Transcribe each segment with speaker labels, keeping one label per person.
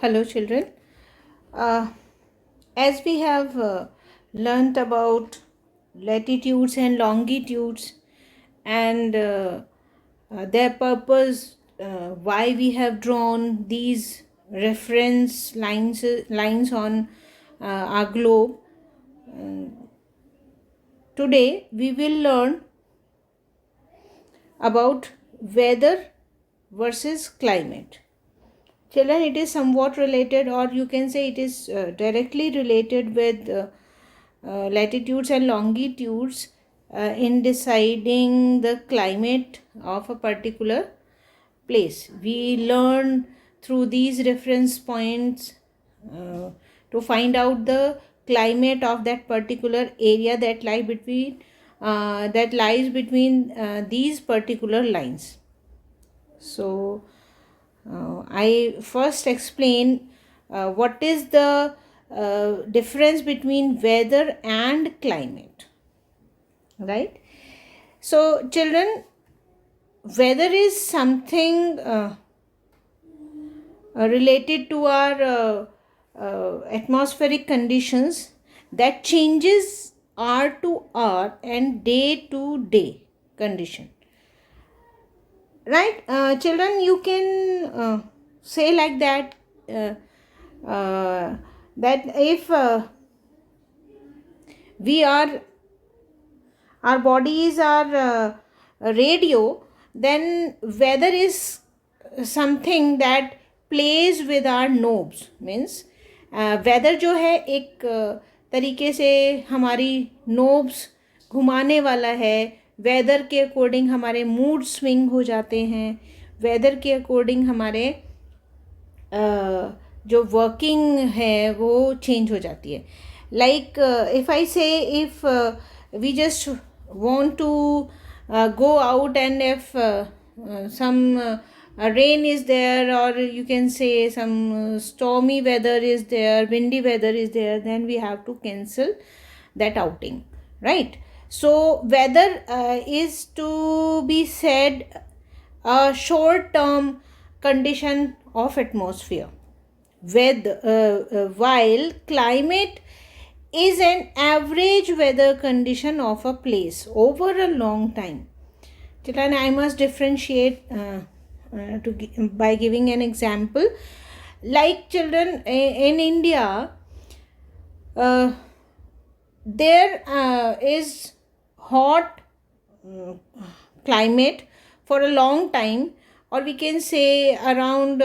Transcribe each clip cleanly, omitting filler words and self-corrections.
Speaker 1: Hello, children. Uh, as we have learnt about latitudes and longitudes and their purpose, why we have drawn these reference lines on our globe, today we will learn about weather versus climate. Children, it is somewhat related, or you can say it is directly related with latitudes and longitudes in deciding the climate of a particular place. We learn through these reference points to find out the climate of that particular area that lies between these particular lines. So I first explain what is the difference between weather and climate, right? So, children, weather is something related to our atmospheric conditions that changes hour to hour and day to day condition, right? Children, you can say like that that if we are our body is our radio, then weather is something that plays with our knobs. Means weather जो है एक तरीके से हमारी knobs घुमाने वाला है. Weather के अकॉर्डिंग हमारे मूड स्विंग हो जाते हैं. वेदर के अकॉर्डिंग हमारे जो वर्किंग है वो चेंज हो जाती है. लाइक इफ़ आई से if we just want to go out, and if some rain is there, or you can say some stormy weather is there, windy weather is there, then we have to cancel that outing, right? So weather is to be said a short term condition of atmosphere, while climate is an average weather condition of a place over a long time. Children, I must differentiate by giving an example. Like, children, in India, there is hot climate for a long time, or we can say around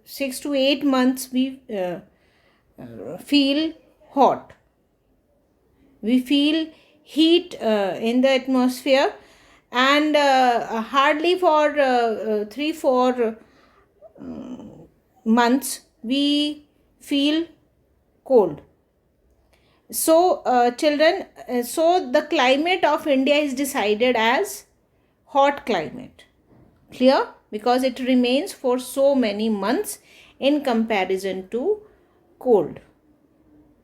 Speaker 1: 6 to 8 months we feel hot. We feel heat in the atmosphere, and hardly for 3-4 months we feel cold. So children, so the climate of India is decided as hot climate. Clear? Because it remains for so many months in comparison to cold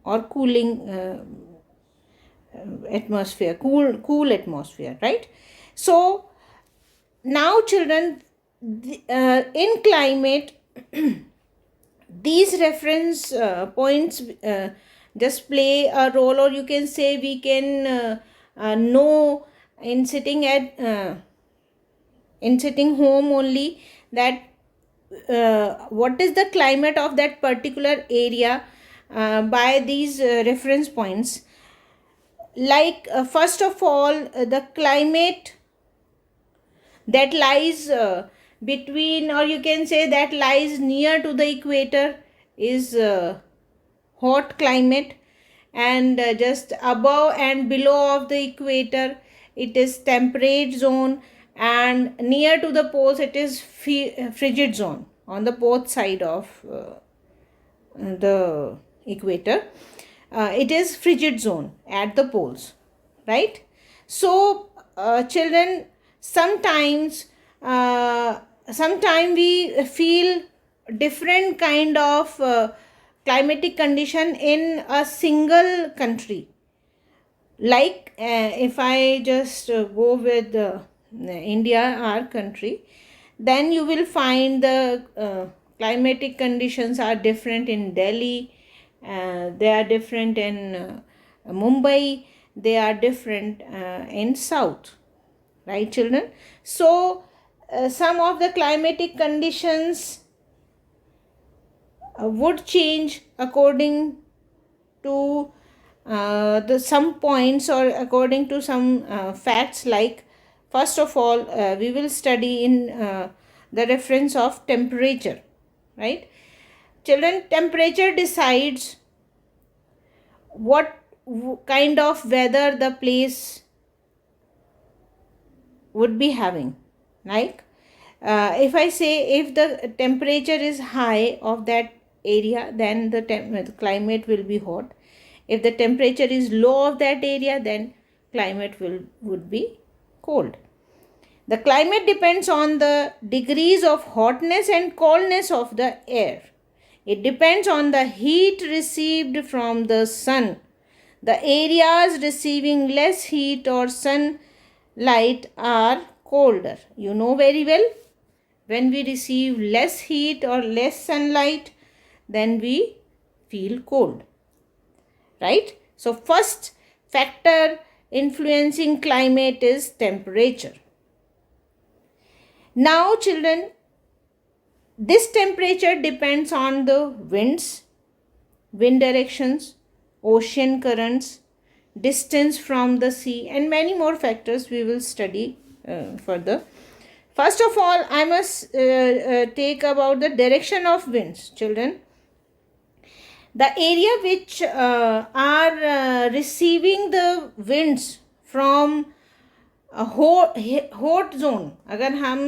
Speaker 1: or cooling atmosphere, cool atmosphere, right? So now, children, in climate these reference points just play a role, or you can say we can know in sitting home only, that what is the climate of that particular area by these reference points. Like first of all, the climate that lies between, or you can say that lies near to the equator, is hot climate, and just above and below of the equator it is temperate zone, and near to the poles it is frigid zone on the both side of the equator. It is frigid zone at the poles, right? So children, sometimes we feel different kind of climatic condition in a single country. Like if I just go with India, our country, then you will find the climatic conditions are different in Delhi, they are different in Mumbai, they are different in South, right, children? So, some of the climatic conditions would change according to the some points, or according to some facts. Like, first of all, we will study in the reference of temperature, right, children? Temperature decides what kind of weather the place would be having. Like, if I say, if the temperature is high of that area, then the climate will be hot. If the temperature is low of that area, then climate would be cold. The climate depends on the degrees of hotness and coldness of the air. It depends on the heat received from the sun. The areas receiving less heat or sunlight are colder. You know very well, when we receive less heat or less sunlight, then we feel cold, right? So, first factor influencing climate is temperature. Now, children, this temperature depends on the winds, wind directions, ocean currents, distance from the sea, and many more factors we will study further. First of all, I must take about the direction of winds, children. The area which are receiving the winds from hot zone, अगर हम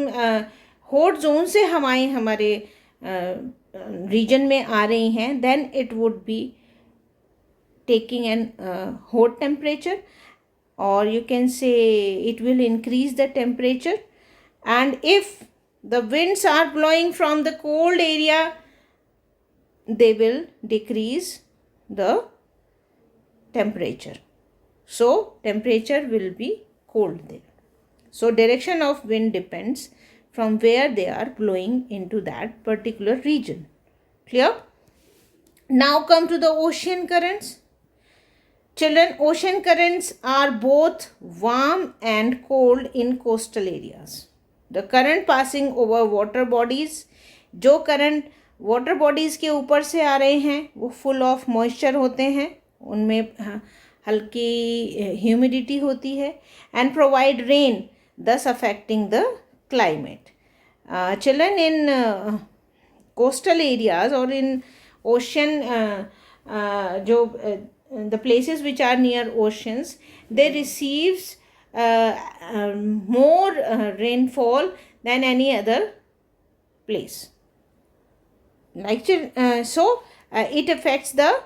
Speaker 1: hot zone से हवाएं हमारे reason में आ रही हैं, then it would be taking an hot temperature, or you can say it will increase the temperature. And if the winds are blowing from the cold area, they will decrease the temperature. So, temperature will be cold there. So, direction of wind depends from where they are blowing into that particular region. Clear? Now come to the ocean currents. Children, ocean currents are both warm and cold in coastal areas. The current passing over water bodies, जो current water bodies के ऊपर से आ रहे हैं, वो full of moisture होते हैं, उनमें हल्की humidity होती है, and provide rain, thus affecting the climate. Children, in coastal areas or in ocean, the places which are near oceans, they receives more rainfall than any other place. Like, so it affects the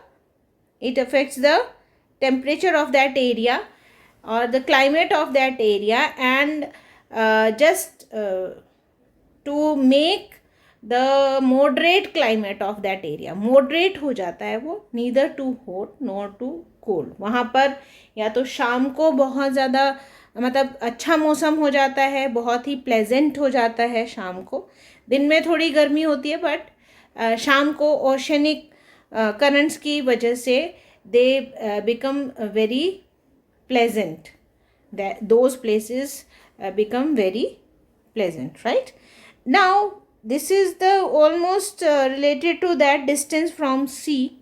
Speaker 1: temperature of that area or the climate of that area, and just to make the moderate climate of that area, moderate हो जाता है वो, neither too hot nor too cold. वहाँ पर या तो शाम को बहुत ज़्यादा मतलब अच्छा मौसम हो जाता है, बहुत ही प्लेजेंट हो जाता है शाम को, दिन में थोड़ी गर्मी होती है, बट शाम को ओशनिक करंट्स की वजह से they become very pleasant, those places become very pleasant, right? Now, this is the almost related to that distance from sea.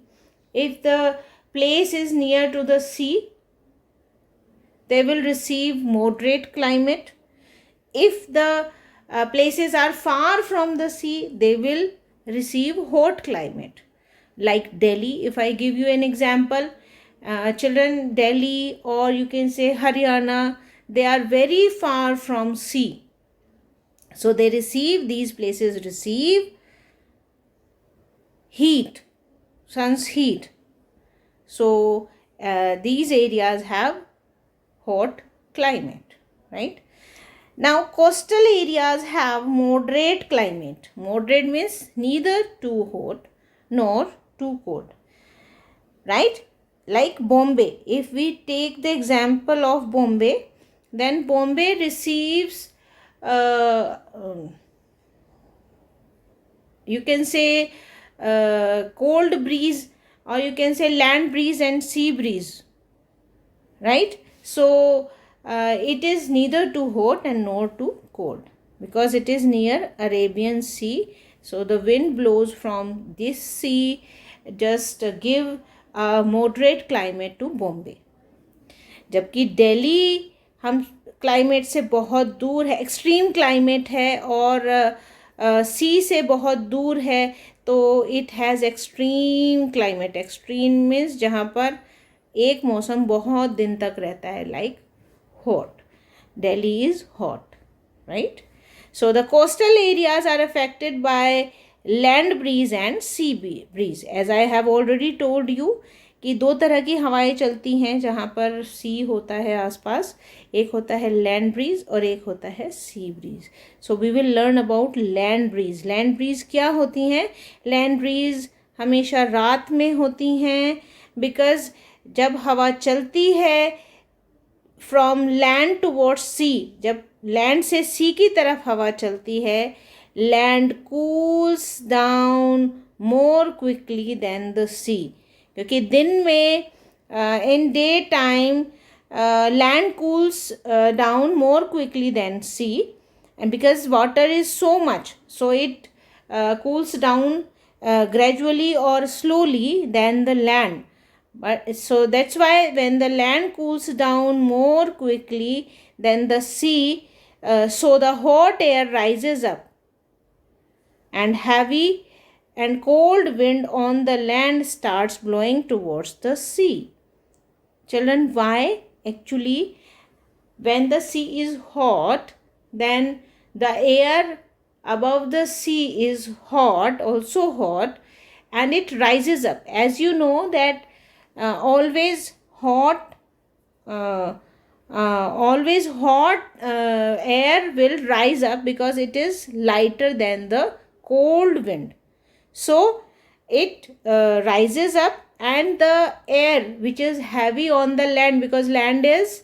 Speaker 1: If the place is near to the sea, they will receive moderate climate. If the places are far from the sea, they will receive hot climate. Like Delhi, if I give you an example, children, Delhi or you can say Haryana, they are very far from sea. So these places receive heat, sun's heat. So these areas have hot climate, right? Now, coastal areas have moderate climate. Moderate means neither too hot nor too cold, right? Like Bombay, if we take the example of Bombay, then Bombay receives you can say cold breeze, or you can say land breeze and sea breeze, right? So it is neither too hot and nor too cold because it is near Arabian Sea. So the wind blows from this sea, just give a moderate climate to Bombay. जबकि दिल्ली हम climate से बहुत दूर है, extreme climate है, और सी से बहुत दूर है, तो it has extreme climate. Extreme means जहाँ पर एक मौसम बहुत दिन तक रहता है, like hot. Delhi is hot, right? So the coastal areas are affected by land breeze and sea breeze. As I have already told you कि दो तरह की हवाएं चलती हैं जहाँ पर सी होता है आसपास. एक होता है लैंड ब्रीज और एक होता है sea breeze. So we will learn about land breeze. Land breeze क्या होती हैं? लैंड ब्रीज हमेशा रात में होती हैं, बिकॉज जब हवा चलती है फ्रॉम लैंड टुवर्ड्स सी, जब लैंड से सी की तरफ हवा चलती है, land cools down more quickly than the sea. क्योंकि दिन में in day time land cools down more quickly than sea, and because water is so much, so it cools down gradually or slowly than the land. But so that's why when the land cools down more quickly than the sea, so the hot air rises up, and heavy and cold wind on the land starts blowing towards the sea. Children, why? Actually, when the sea is hot, then the air above the sea is hot, also hot, and it rises up. As you know that always hot air will rise up because it is lighter than the cold wind. So it rises up, and the air which is heavy on the land, because land is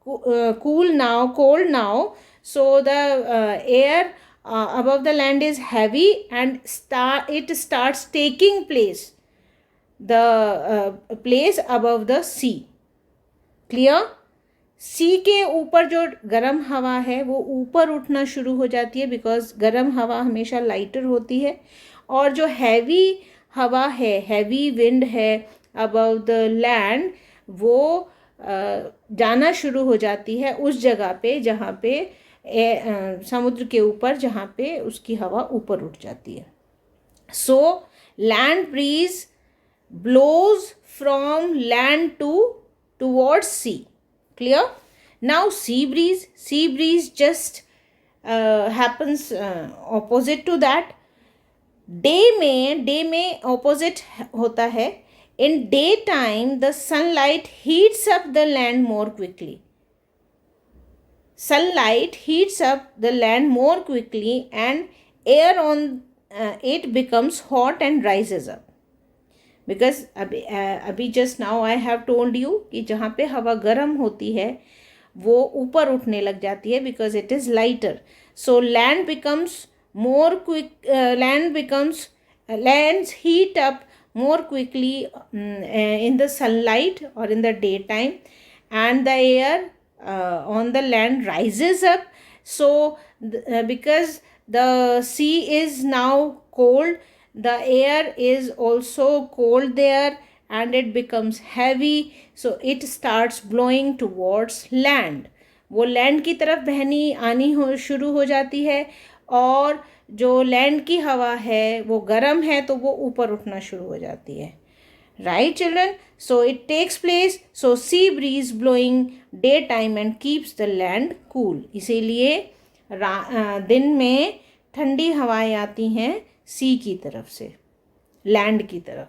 Speaker 1: cold now, so the air above the land is heavy, and it starts taking place, the place above the sea. Clear? सी के ऊपर जो गर्म हवा है वो ऊपर उठना शुरू हो जाती है, बिकॉज गर्म हवा हमेशा लाइटर होती है, और जो हैवी हवा है, हैवी विंड है अबव द लैंड, वो जाना शुरू हो जाती है उस जगह पे जहाँ पे समुद्र के ऊपर, जहाँ पे उसकी हवा ऊपर उठ जाती है. So land breeze blows from land towards sea. Clear? Now sea breeze just happens opposite to that. Day में opposite होता है. In daytime the sunlight heats up the land more quickly. Sunlight heats up the land more quickly, and air on it becomes hot and rises up. Because अभी just now I have told you कि जहाँ पे हवा गर्म होती है वो ऊपर उठने लग जाती है, because it is lighter. So land becomes more quick, lands heat up more quickly in the sunlight or in the daytime, and the air on the land rises up. So because the sea is now cold, the air is also cold there, and it becomes heavy, so it starts blowing towards land. वो land की तरफ बहनी आनी शुरू हो जाती है, और जो लैंड की हवा है वो गर्म है तो वो ऊपर उठना शुरू हो जाती है. Right children? So it takes place, so sea breeze blowing day time and keeps the land cool. इसीलिए दिन में ठंडी हवाएं आती हैं सी की तरफ से, लैंड की तरफ,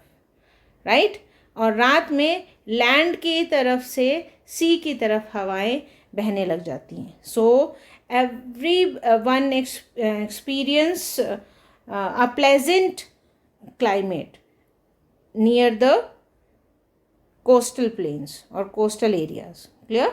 Speaker 1: राइट? और रात में लैंड की तरफ से सी की तरफ हवाएं बहने लग जाती हैं. सो everyone experience a pleasant climate near the coastal plains or coastal areas. Clear?